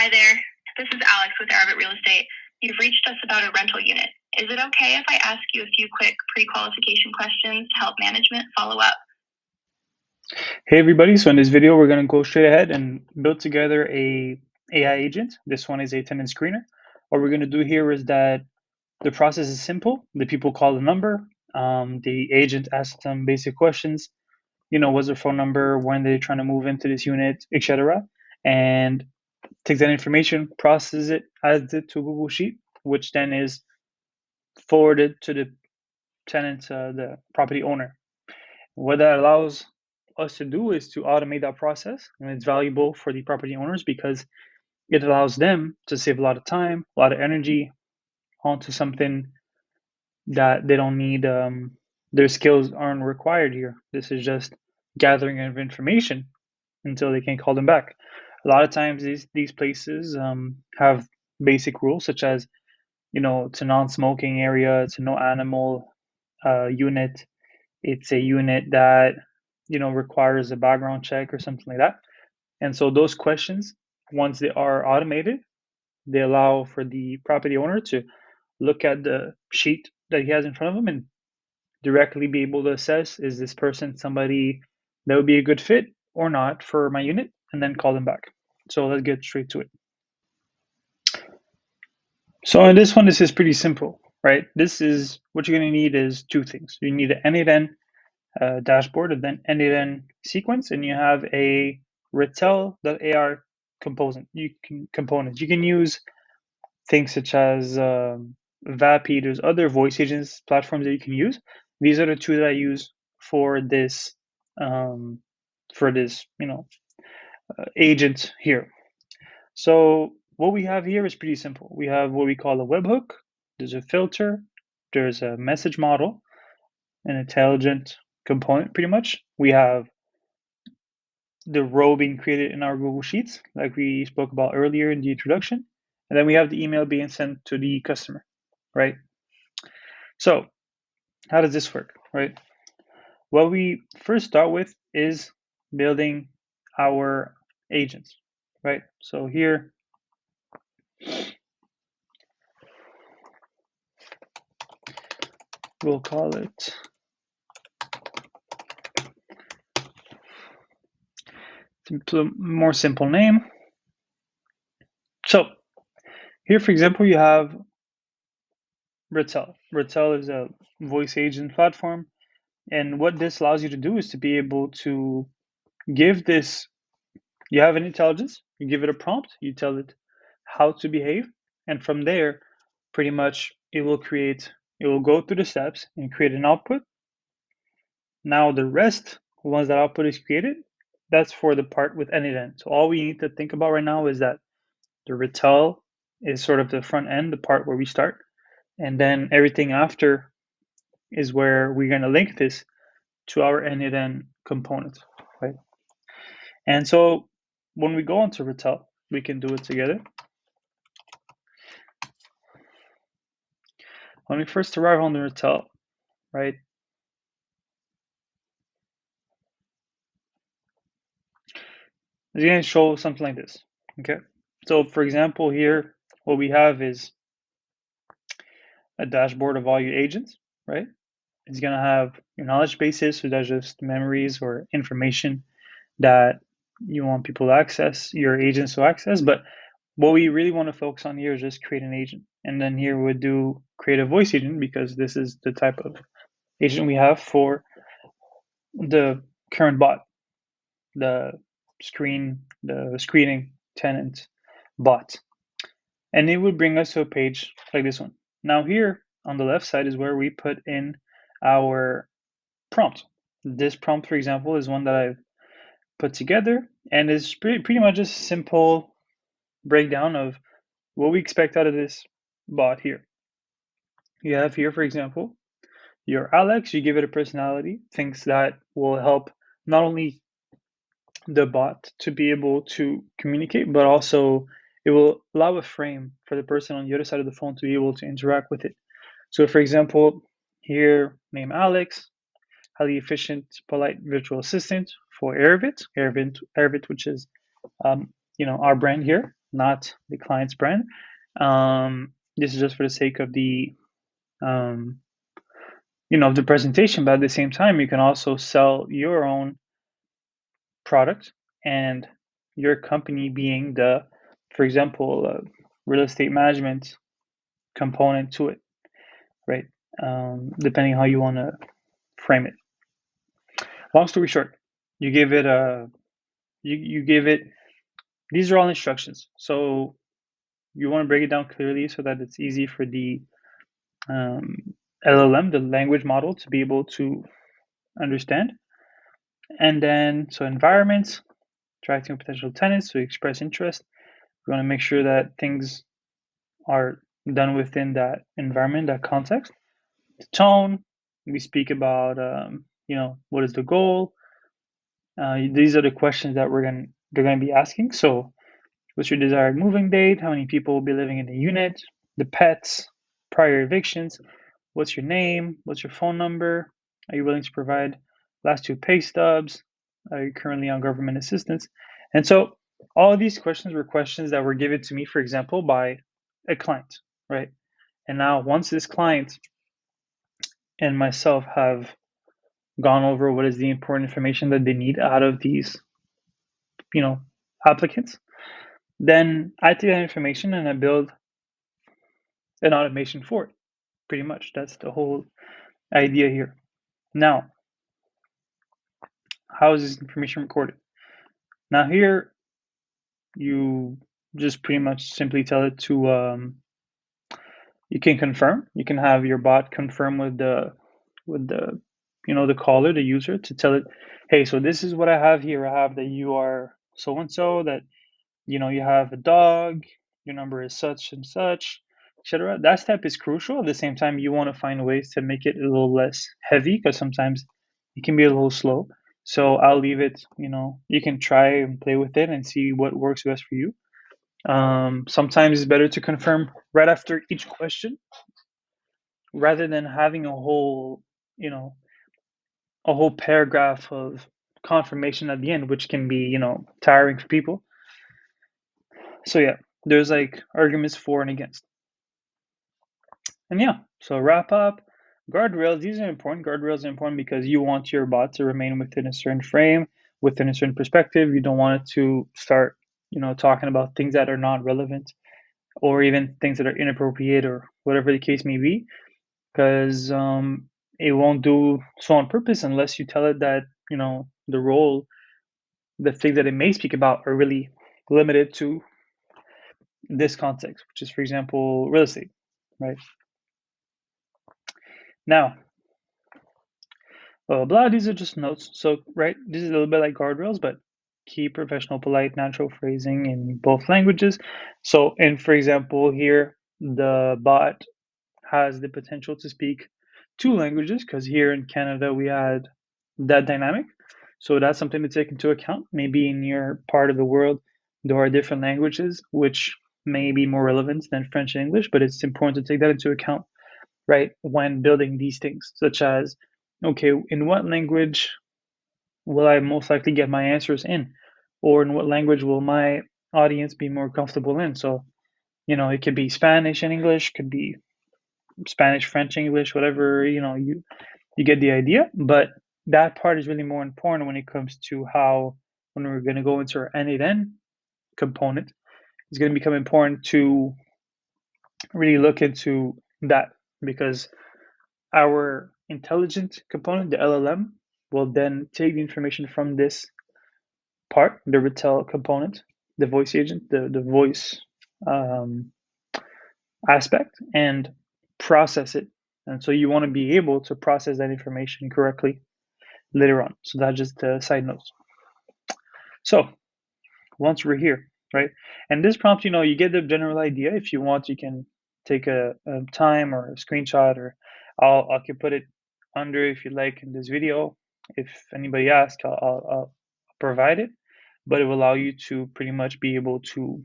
Hi there. This is Alex with Arvit Real Estate. You've reached us about a rental unit. Is it okay if I ask you a few quick pre-qualification questions to help management follow up? Hey everybody, so in this video we're going to go straight ahead and build together a AI agent. This one is a tenant screener. What we're going to do here is that the process is simple. The people call the number, the agent asks them basic questions, what's their phone number, when they're trying to move into this unit, etc. And takes that information, processes it, adds it to a Google Sheet, which then is forwarded to the tenant, the property owner. What that allows us to do is to automate that process, and it's valuable for the property owners because it allows them to save a lot of time, a lot of energy onto something that they don't need. Their skills aren't required here. This is just gathering of information until they can call them back. A lot of times these places have basic rules such as it's a non-smoking area, it's a no animal unit, it's a unit that requires a background check or something like that. And so those questions, once they are automated, they allow for the property owner to look at the sheet that he has in front of him and directly be able to assess, is this person somebody that would be a good fit or not for my unit, and then call them back. So let's get straight to it. So in this one, this is pretty simple, right? This is what you're going to need is two things. You need an N8N dashboard and then N8N sequence, and you have a Retell.ar component. You can use things such as Vapi. There's other voice agents platforms that you can use. These are the two that I use for this agent here. So what we have here is pretty simple. We have what we call a webhook. There's a filter. There's a message model, an intelligent component, pretty much. We have the row being created in our Google Sheets, like we spoke about earlier in the introduction. And then we have the email being sent to the customer, right? So how does this work, right? What we first start with is building our agents, right? So here, we'll call it more simple name. So here, for example, you have Retell. Retell is a voice agent platform. And what this allows you to do is to be able to give this, you have an intelligence, you give it a prompt, you tell it how to behave. And from there, pretty much it will go through the steps and create an output. Now the rest, once that output is created, that's for the part with N8N. So all we need to think about right now is that the Retell is sort of the front end, the part where we start. And then everything after is where we're going to link this to our N8N component, right? And so when we go onto Retell, we can do it together. When we first arrive on the Retell, right, it's going to show something like this, okay? So for example, here, what we have is a dashboard of all your agents, right? It's going to have your knowledge bases, so that's just memories or information that you want people to access, your agents to access. But what we really want to focus on here is just create an agent. And then here we'll do create a voice agent because this is the type of agent we have for the current bot, the screening tenant bot. And it would bring us to a page like this one. Now here on the left side is where we put in our prompt. This prompt, for example, is one that I've put together and is pretty much a simple breakdown of what we expect out of this bot here. You have here, for example, your Alex, you give it a personality, things that will help not only the bot to be able to communicate, but also it will allow a frame for the person on the other side of the phone to be able to interact with it. So for example, here, name Alex, highly efficient, polite virtual assistant for Arvit, which is our brand here. not the client's brand. This is just for the sake of the of the presentation, but at the same time, you can also sell your own product and your company being the, for example, real estate management component to it, right? Depending how you want to frame it. Long story short, you give it a you give it, these are all instructions. So you want to break it down clearly so that it's easy for the LLM, the language model, to be able to understand. And then, so environments, attracting potential tenants to express interest. We want to make sure that things are done within that environment, that context. The tone, we speak about, what is the goal? These are the questions that they're going to be asking. So, what's your desired moving date? How many people will be living in the unit? The pets, prior evictions. What's your name? What's your phone number? Are you willing to provide last 2 pay stubs? Are you currently on government assistance? And so all of these questions were questions that were given to me, for example, by a client, right? And now once this client and myself have gone over what is the important information that they need out of these, applicants, then I take that information and I build an automation for it. Pretty much. That's the whole idea here. Now, how is this information recorded? Now here, you just pretty much simply tell it to, you can confirm. You can have your bot confirm with the, the caller, the user, to tell it, hey, so this is what I have here. I have that you are so and so, that you have a dog, your number is such and such, etc. That step is crucial. At the same time, you want to find ways to make it a little less heavy because sometimes it can be a little slow. So I'll leave it, you can try and play with it and see what works best for you. Sometimes it's better to confirm right after each question rather than having a whole paragraph of confirmation at the end, which can be, tiring for people. So yeah, there's like arguments for and against. And yeah, so wrap up. Guardrails, these are important. Guardrails are important because you want your bot to remain within a certain frame, within a certain perspective. You don't want it to start, talking about things that are not relevant or even things that are inappropriate or whatever the case may be, because it won't do so on purpose unless you tell it that, the things that it may speak about are really limited to this context, which is, for example, real estate, right? Now, blah, blah, blah, these are just notes. So, right, this is a little bit like guardrails, but keep professional, polite, natural phrasing in both languages. So, for example, here, the bot has the potential to speak 2 languages because here in Canada we had that dynamic. So that's something to take into account. Maybe in your part of the world there are different languages which may be more relevant than French and English, but it's important to take that into account, right, when building these things, such as, okay, in what language will I most likely get my answers in? Or in what language will my audience be more comfortable in? So, it could be Spanish and English, could be Spanish, French, English, whatever, you get the idea. But that part is really more important when it comes to how, when we're going to go into our N8N component, it's going to become important to really look into that, because our intelligent component, the LLM, will then take the information from this part, the Retell component, the voice agent, the voice aspect, and process it. And so you want to be able to process that information correctly later on. So that's just the side notes. So once we're here, right? And this prompt, you get the general idea. If you want, you can take a time or a screenshot, or I can put it under if you like in this video. If anybody asks, I'll provide it, but it will allow you to pretty much be able to,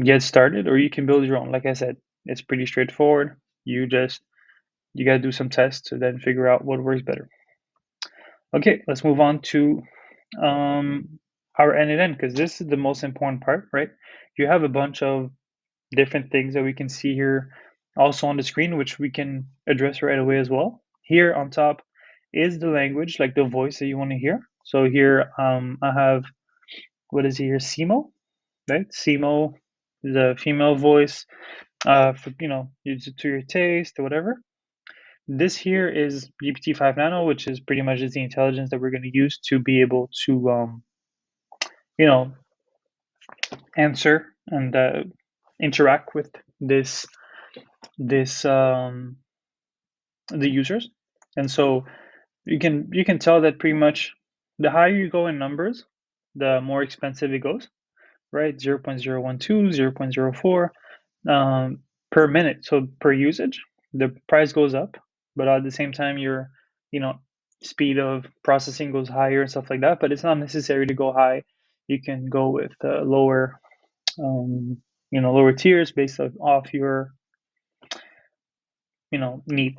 get started, or you can build your own. Like I said, it's pretty straightforward. You got to do some tests to then figure out what works better. Okay, let's move on to how our end-to-end, because this is the most important part, right? You have a bunch of different things that we can see here also on the screen, which we can address right away as well. Here on top is the language, like the voice that you want to hear. So here I have, what is here, Simo, right? Simo is a female voice, for, use it to your taste or whatever. This here is GPT-5 Nano, which is pretty much just the intelligence that we're going to use to be able to, you know, answer and interact with this the users. And so you can tell that pretty much the higher you go in numbers, the more expensive it goes, right? 0.012, 0.04 per minute. So per usage, the price goes up, but at the same time, your you know speed of processing goes higher and stuff like that. But it's not necessary to go high. You can go with lower, lower tiers based off your need.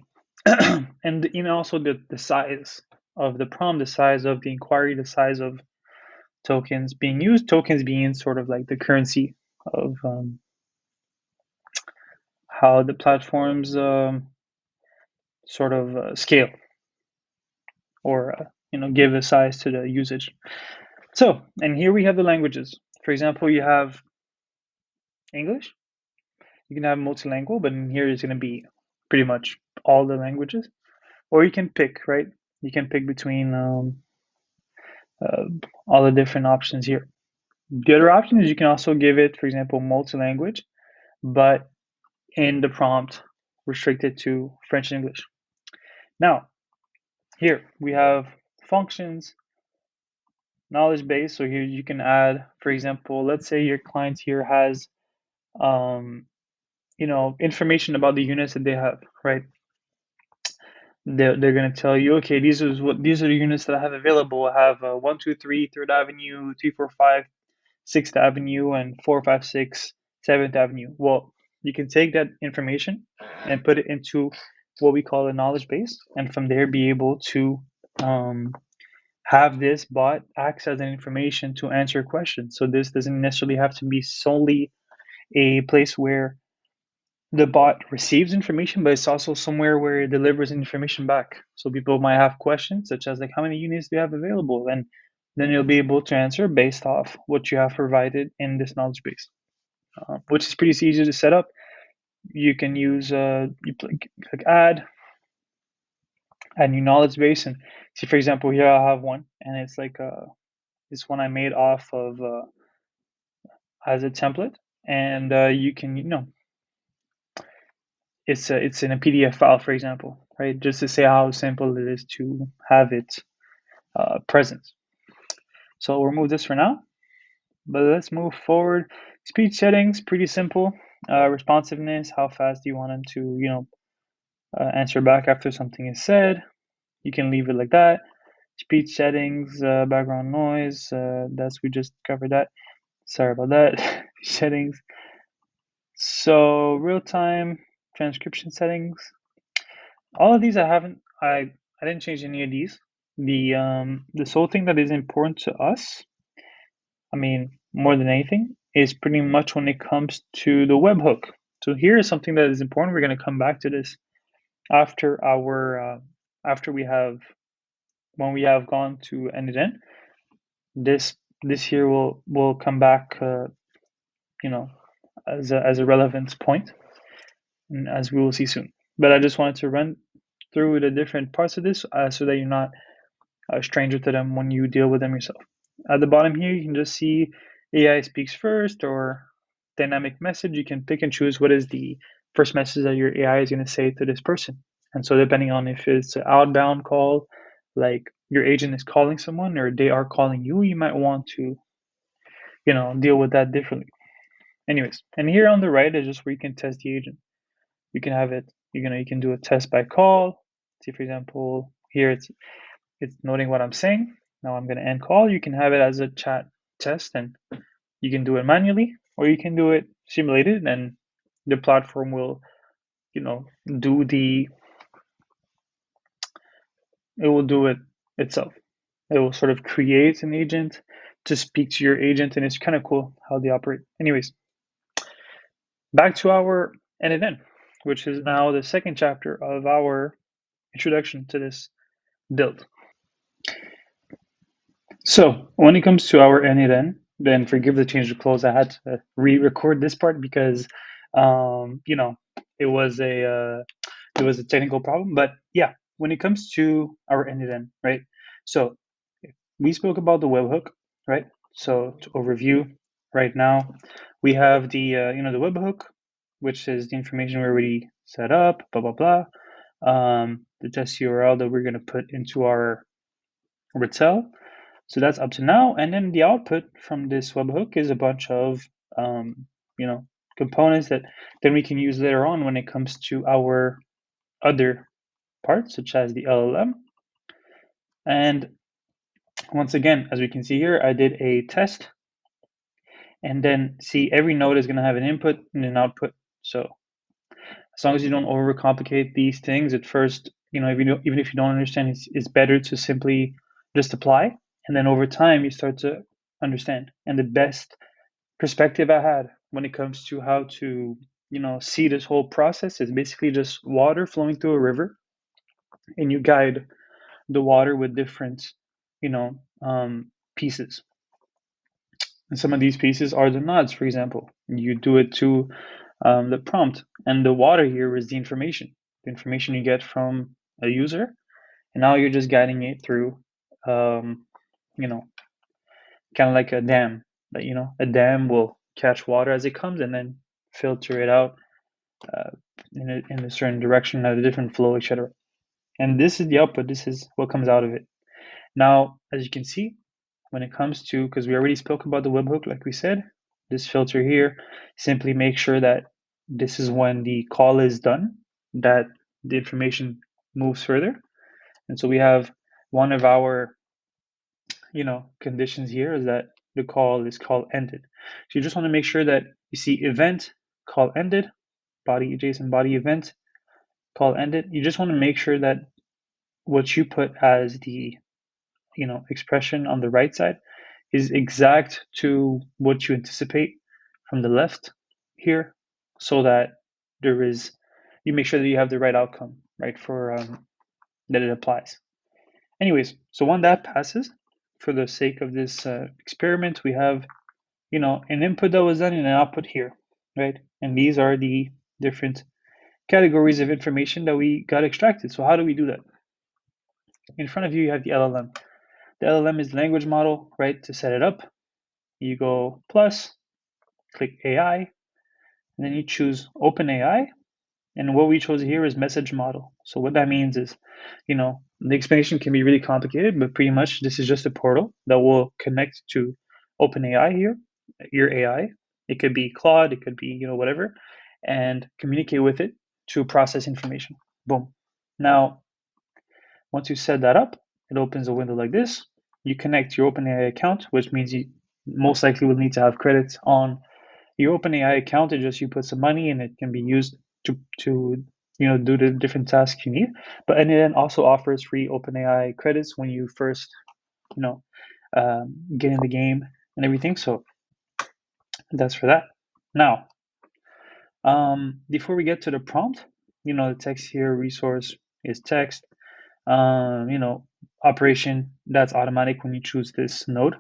And also the size of the prompt, the size of the inquiry, the size of tokens being used, tokens being sort of like the currency of how the platforms sort of scale or give a size to the usage. So, and here we have the languages. For example, you have English. You can have multilingual, but in here is going to be pretty much all the languages. Or you can pick, right? You can pick between all the different options here. The other option is you can also give it, for example, multi-language, but in the prompt restricted to French and English. Now, here we have functions, knowledge base. So here you can add, for example, let's say your client here has, information about the units that they have, right? They're going to tell you, okay, these are the units that I have available. I have 1, 2, 3, 3rd Avenue, 3, 4, 5, 6th Avenue, and 4, 5, 6, 7th Avenue. Well, you can take that information and put it into what we call a knowledge base, and from there be able to have this bot acts as an information to answer questions. So this doesn't necessarily have to be solely a place where the bot receives information, but it's also somewhere where it delivers information back. So people might have questions such as like, how many units do you have available? And then you'll be able to answer based off what you have provided in this knowledge base, which is pretty easy to set up. You can use you click add new knowledge base, and see, for example, here I have one, and it's like this one I made off of as a template, and you can it's in a PDF file, for example, right? Just to say how simple it is to have it present. So we'll remove this for now, but let's move forward. Speech settings, pretty simple. Responsiveness, how fast do you want them to, answer back after something is said? You can leave it like that. Speech settings, background noise, we just covered that. Sorry about that. Settings. So real-time transcription settings. All of these I didn't change any of these. The sole thing that is important to us, I mean, more than anything, is pretty much when it comes to the webhook. So here is something that is important. We're going to come back to this after when we have gone to end-to-end. This here will come back, as a relevant point, and as we will see soon. But I just wanted to run through the different parts of this so that you're not a stranger to them when you deal with them yourself. At the bottom here, you can just see AI speaks first or dynamic message. You can pick and choose what is the first message that your AI is going to say to this person. And so depending on if it's an outbound call, like your agent is calling someone or they are calling you, you might want to, deal with that differently. Anyways, and here on the right is just where you can test the agent. You can have it, you can do a test by call. See, for example, here it's noting what I'm saying. Now I'm going to end call. You can have it as a chat test, and you can do it manually, or you can do it simulated, and the platform will, it will do it itself. It will sort of create an agent to speak to your agent, and it's kind of cool how they operate. Anyways, back to our NNN, which is now the second chapter of our introduction to this build. So when it comes to our NNN, then forgive the change of clothes. I had to re-record this part because, you know, it was a technical problem. But yeah, when it comes to our NNN, right? So we spoke about the webhook, right? So to overview, right now we have the the webhook, which is the information we already set up, blah blah blah. The test URL that we're going to put into our RTL. So that's up to now, and then the output from this webhook is a bunch of components that then we can use later on when it comes to our other parts, such as the LLM. And once again, as we can see here, I did a test, and then see every node is going to have an input and an output. So as long as you don't overcomplicate these things at first, even if you don't understand, it's better to simply just apply, and then over time you start to understand. And the best perspective I had when it comes to how to see this whole process is basically just water flowing through a river, and you guide the water with different pieces. And some of these pieces are the nods, for example. You do it to the prompt, and the water here is the information you get from a user, and now you're just guiding it through kind of like a dam. That a dam will catch water as it comes and then filter it out in a certain direction at a different flow, etc. And this is the output. This is what comes out of it. Now, as you can see, when it comes to, because we already spoke about the webhook, like we said, this filter here simply makes sure that this is when the call is done, that the information moves further. And so we have one of our conditions here is that the call is call ended. So you just want to make sure that you see event call ended, body JSON body event call ended. You just want to make sure that what you put as the expression on the right side is exact to what you anticipate from the left here, so that you make sure that you have the right outcome, right, for that it applies. Anyways, so when that passes, for the sake of this experiment, we have an input that was done and an output here, right? And these are the different categories of information that we got extracted. So how do we do that? In front of you, you have the LLM. The LLM is the language model, right? To set it up, you go plus, click AI, and then you choose OpenAI. And what we chose here is message model. So what that means is, the explanation can be really complicated, but pretty much this is just a portal that will connect to OpenAI here, your AI. It could be Claude, it could be, whatever, and communicate with it to process information. Boom. Now, once you set that up, it opens a window like this. You connect your OpenAI account, which means you most likely will need to have credits on your OpenAI account. It's just you put some money and it can be used to do the different tasks you need. But NNN also offers free OpenAI credits when you first get in the game and everything. So that's for that. Now, before we get to the prompt, the text here resource is text. Operation, that's automatic when you choose this node.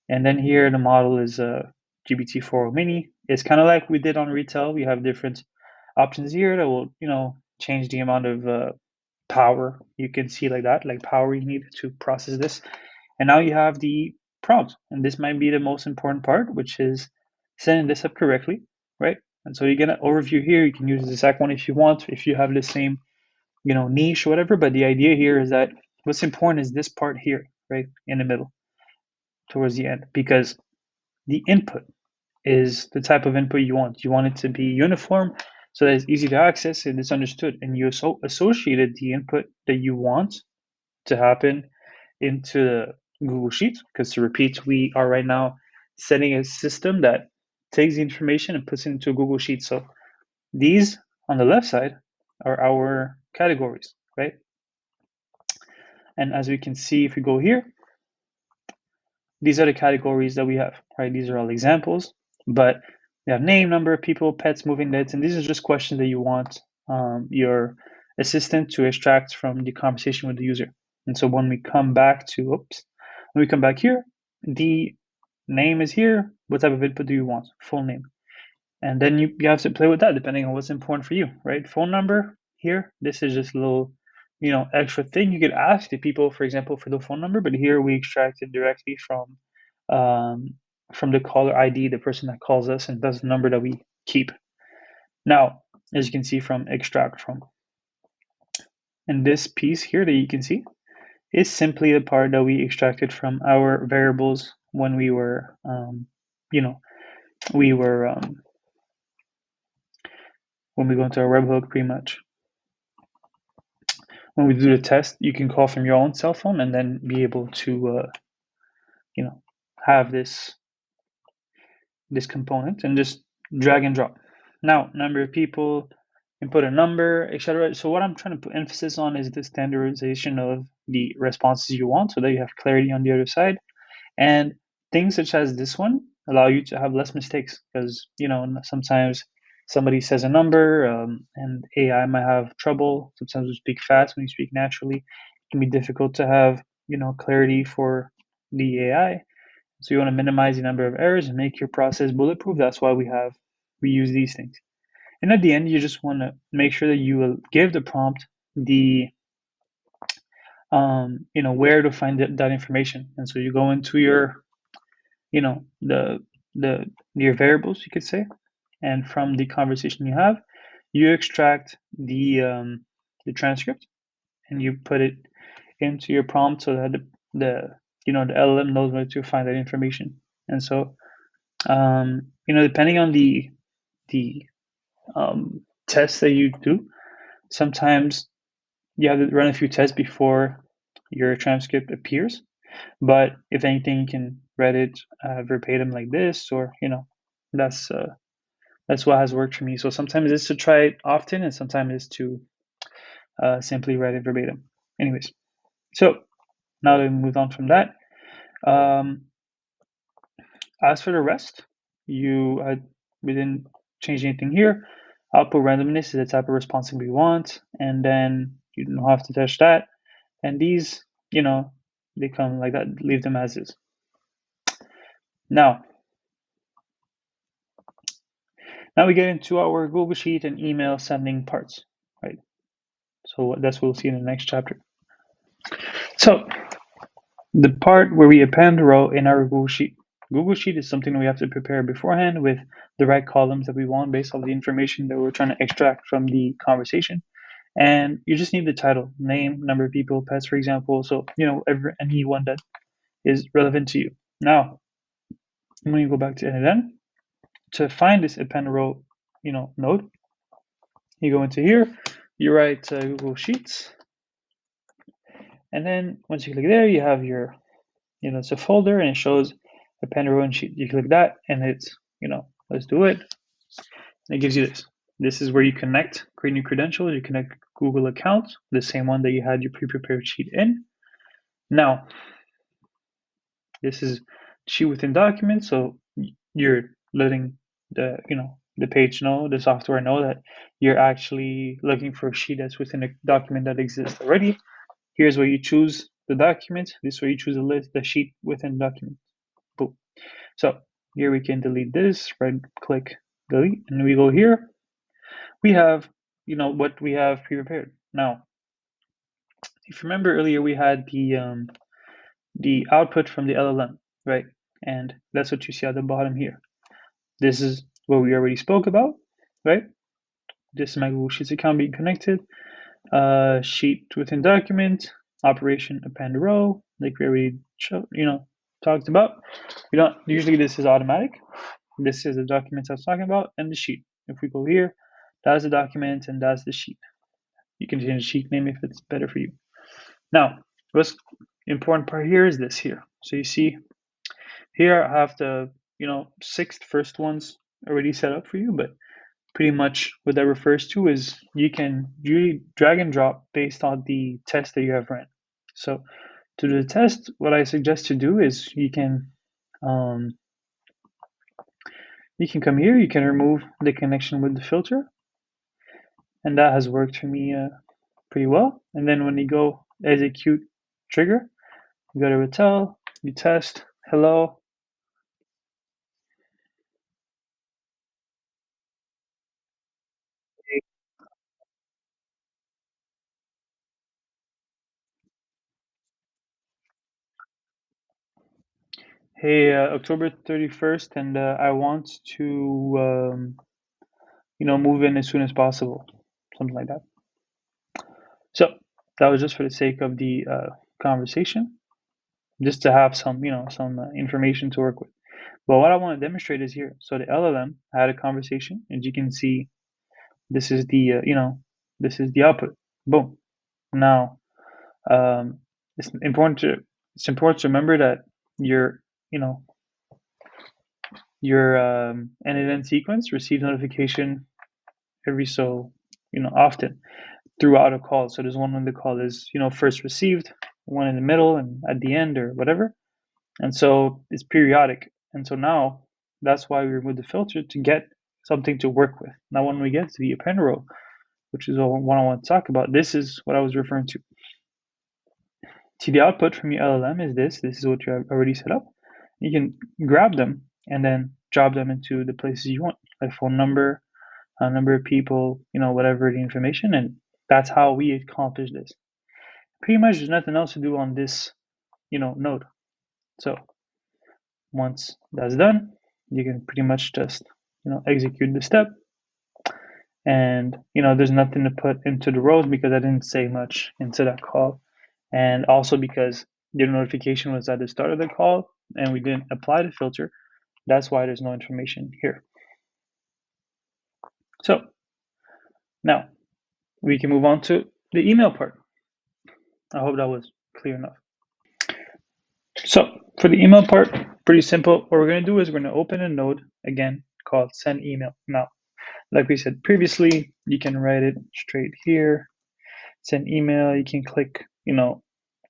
And then here the model is GPT-4o mini. It's kind of like we did on RTL. We have different options here that will change the amount of power you can see, like power you need to process this. And now you have the prompt, and this might be the most important part, which is setting this up correctly, right? And so you get an overview here. You can use the exact one if you want, if you have the same niche or whatever. But the idea here is that what's important is this part here, right in the middle towards the end, because the input is the type of input you want. You want it to be uniform so that it's easy to access and it's understood. And you associated the input that you want to happen into Google Sheets, because to repeat, we are right now setting a system that takes the information and puts it into Google Sheets. So these on the left side are our categories, right? And as we can see, if we go here, these are the categories that we have, right? These are all examples, but we have name, number, people, pets, moving dates, and these are just questions that you want your assistant to extract from the conversation with the user. And so when we come back to, when we come back here, the name is here. What type of input do you want? Full name. And then you have to play with that depending on what's important for you, right? Phone number here, this is just a little, extra thing you could ask the people, for example, for the phone number, but here we extract it directly from the caller ID, the person that calls us, and that's the number that we keep. Now, as you can see from extract from, and this piece here that you can see is simply the part that we extracted from our variables when we were, when we go into our webhook, pretty much. When we do the test, you can call from your own cell phone and then be able to, have this component and just drag and drop. Now, number of people, input a number, etc. So what I'm trying to put emphasis on is the standardization of the responses you want so that you have clarity on the other side. And things such as this one allow you to have less mistakes because, sometimes somebody says a number and AI might have trouble. Sometimes we speak fast when you speak naturally. It can be difficult to have, clarity for the AI. So you want to minimize the number of errors and make your process bulletproof. That's why we use these things. And at the end, you just want to make sure that you will give the prompt the, where to find that information. And so you go into your, your variables, you could say, and from the conversation you have, you extract the transcript and you put it into your prompt so that the LLM knows where to find that information. And so, depending on the tests that you do, sometimes you have to run a few tests before your transcript appears. But if anything, you can read it verbatim like this, or that's what has worked for me. So sometimes it's to try it often, and sometimes it's to simply read it verbatim. Anyways, so now that we moved on from that, as for the rest, we didn't change anything here. Output randomness is the type of response we want, and then you don't have to touch that. And these, they come like that. Leave them as is. Now we get into our Google Sheet and email sending parts, right? So that's what we'll see in the next chapter. So the part where we append a row in our Google Sheet. Google Sheet is something we have to prepare beforehand with the right columns that we want based on the information that we're trying to extract from the conversation. And you just need the title, name, number of people, pets, for example. So, any one that is relevant to you. Now, when you go back to NNN, to find this append row, node, you go into here, you write Google Sheets. And then once you click there, you have your, it's a folder and it shows append row and sheet. You click that and it's, let's do it. And it gives you this. This is where you create new credentials. You connect Google accounts, the same one that you had your pre-prepared sheet in. Now, this is sheet within documents. So you're letting the page know, the software know that you're actually looking for a sheet that's within a document that exists already. Here's where you choose the document. This is where you choose the sheet within the document. Boom. So here we can delete this, right click delete, and we go here. We have, what we have pre-prepared. Now, if you remember earlier, we had the output from the LLM, right? And that's what you see at the bottom here. This is what we already spoke about, right? This is my Google Sheets account being connected. Sheet within document, operation append row, like we already talked about. Usually this is automatic. This is the document I was talking about and the sheet. If we go here, that's the document and that's the sheet. You can change the sheet name if it's better for you. Now, what's important part here is this here. So you see here I have the 6 first ones already set up for you, but pretty much what that refers to is you can really drag and drop based on the test that you have ran. So to do the test, what I suggest to do is you can You can come here, you can remove the connection with the filter, and that has worked for me pretty well. And then when you go execute trigger, you go to Ratel, you test, hello. Hey, October 31st, and I want to, move in as soon as possible, something like that. So that was just for the sake of the conversation, just to have some, some information to work with. But what I want to demonstrate is here. So the LLM had a conversation, and you can see this is the, this is the output. Boom. Now, um, it's important to remember that your, you know, your end-to-end sequence receives notification every so, often throughout a call. So there's one when the call is, first received, one in the middle, and at the end, or whatever. And so it's periodic. And so now that's why we remove the filter to get something to work with. Now, when we get to the append row, which is what I want to talk about, this is what I was referring to. See, the output from your LLM is this. This is what you have already set up. You can grab them and then drop them into the places you want, like phone number, number of people, whatever the information. And that's how we accomplish this. Pretty much there's nothing else to do on this, node. So once that's done, you can pretty much just, execute the step. And, there's nothing to put into the rows because I didn't say much into that call. And also because the notification was at the start of the call and we didn't apply the filter, that's why there's no information here. So now we can move on to the email part. I hope that was clear enough. So for the email part, pretty simple. What we're going to do is we're going to open a node again called send email. Now, like we said previously, you can write it straight here. Send email. You can click,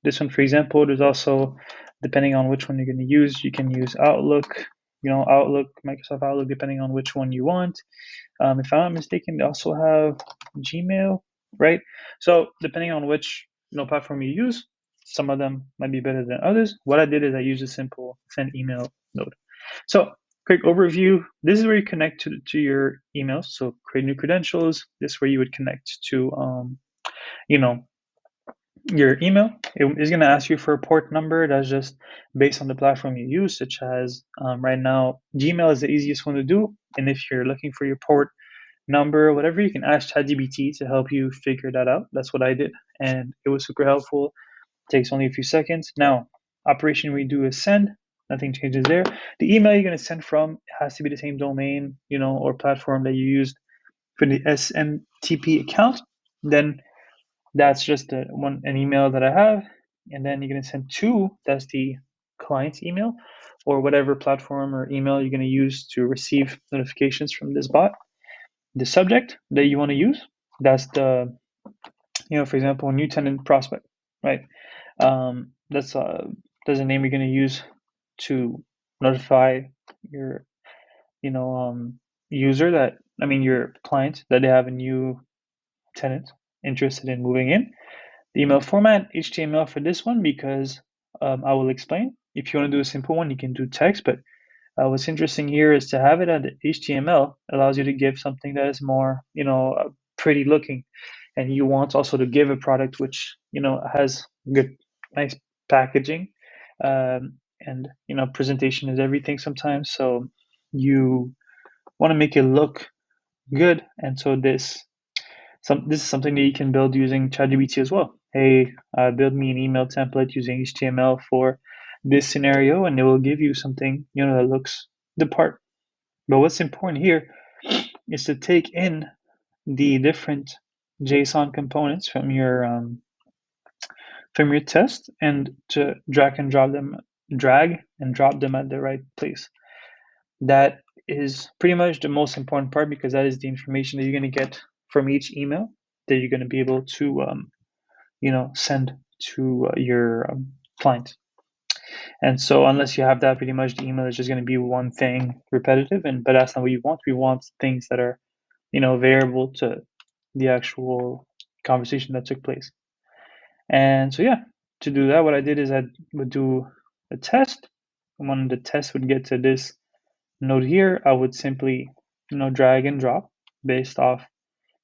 this one, for example. There's also, depending on which one you're going to use, you can use Outlook, Outlook, Microsoft Outlook, depending on which one you want. If I'm not mistaken, they also have Gmail, right? So depending on which platform you use, some of them might be better than others. What I did is I used a simple send email node. So quick overview. This is where you connect to your emails. So create new credentials. This is where you would connect to, your email. It is going to ask you for a port number. That's just based on the platform you use, such as right now, Gmail is the easiest one to do. And if you're looking for your port number or whatever, you can ask ChatGPT to help you figure that out. That's what I did. And it was super helpful. It takes only a few seconds. Now, operation we do is send. Nothing changes there. The email you're going to send from has to be the same domain, or platform that you used for the SMTP account. Then that's just an email that I have, and then you're going to send to, that's the client's email, or whatever platform or email you're going to use to receive notifications from this bot. The subject that you want to use, that's the, for example, new tenant prospect, right? That's a name you're going to use to notify your, user that, your client, that they have a new tenant interested in moving in. The email format, HTML for this one, because I will explain. If you want to do a simple one, you can do text, but what's interesting here is to have it at HTML allows you to give something that is more, pretty looking. And you want also to give a product which, has good, nice packaging. And, presentation is everything sometimes. So you want to make it look good. And so this is something that you can build using ChatGPT as well. Hey, build me an email template using HTML for this scenario, and it will give you something that looks the part. But what's important here is to take in the different JSON components from your test and to drag and drop them at the right place. That is pretty much the most important part, because that is the information that you're going to get from each email that you're going to be able to send to your client. And so unless you have that, pretty much the email is just going to be one thing repetitive, but that's not what you want. We want things that are, variable to the actual conversation that took place. And so yeah, to do that, what I did is I would do a test. When the test would get to this node here, I would simply, drag and drop based off.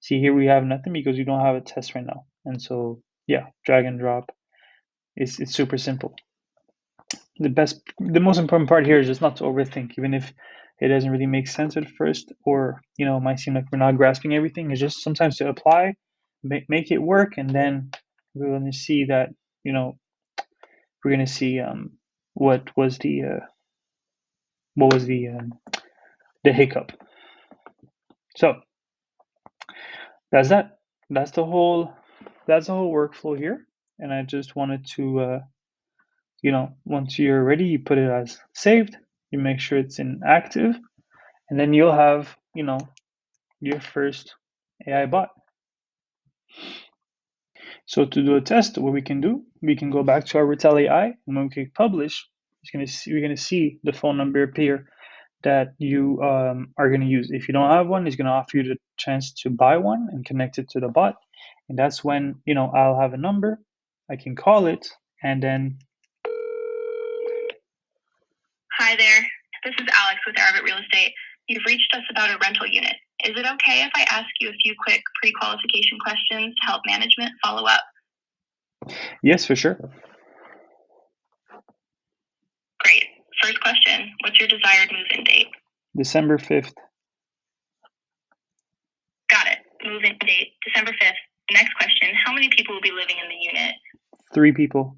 See, here we have nothing because we don't have a test right now. And so yeah, drag and drop. It's super simple. The most important part here is just not to overthink, even if it doesn't really make sense at first, or it might seem like we're not grasping everything. It's just sometimes to apply, make it work, and then we're going to see that we're going to see what was the hiccup. So that's that. That's the whole workflow here. And I just wanted to once you're ready, you put it as saved. You make sure it's in active, and then you'll have your first AI bot. So to do a test, what we can do, we can go back to our Retell AI, and when we click publish, we're gonna see the phone number appear that you are gonna use. If you don't have one, it's gonna offer you the chance to buy one and connect it to the bot, and that's when I'll have a number, I can call it, and then. Hi there, this is Alex with Arbit Real Estate. You've reached us about a rental unit. Is it okay if I ask you a few quick pre-qualification questions to help management follow up? Yes, for sure. Great. First question, what's your desired move-in date? December 5th. Got it. Move-in date, December 5th. Next question, how many people will be living in the unit? 3 people.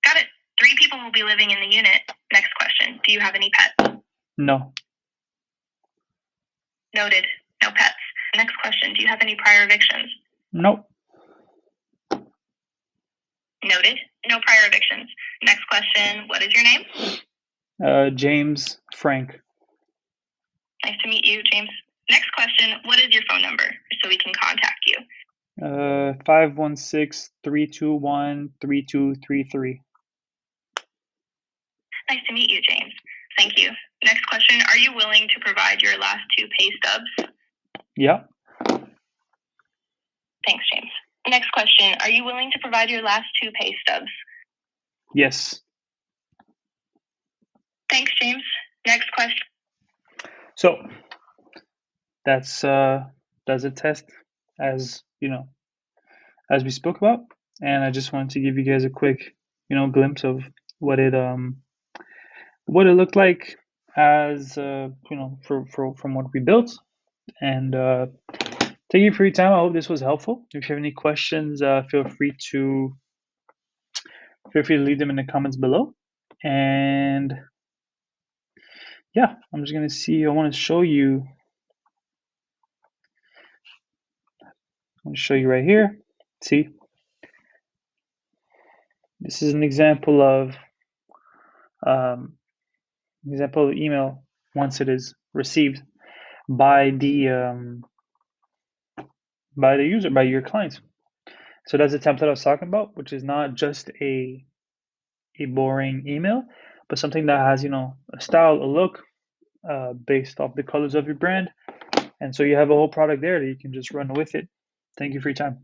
Got it. 3 people will be living in the unit. Next question, do you have any pets? No. Noted. No pets. Next question, do you have any prior evictions? No. Noted. No prior evictions. Next question, what is your name? James Frank. Nice to meet you, James. Next question, what is your phone number so we can contact you? 516-321-3233. Nice to meet you, James. Thank you. Next question, are you willing to provide your last 2 pay stubs? Yeah. Thanks, James. Next question, are you willing to provide your last 2 pay stubs? Yes. Thanks, James. Next question. So that's a test, as as we spoke about, and I just wanted to give you guys a quick glimpse of what it looked like as from what we built. And thank you for your time. I hope this was helpful. If you have any questions, feel free to leave them in the comments below. And yeah, I'm just gonna see. I want to show you. I'm gonna show you right here. See, this is an example of email once it is received by the user, by your clients. So that's the template I was talking about, which is not just a boring email, but something that has a style, a look, based off the colors of your brand. And so you have a whole product there that you can just run with it. Thank you for your time.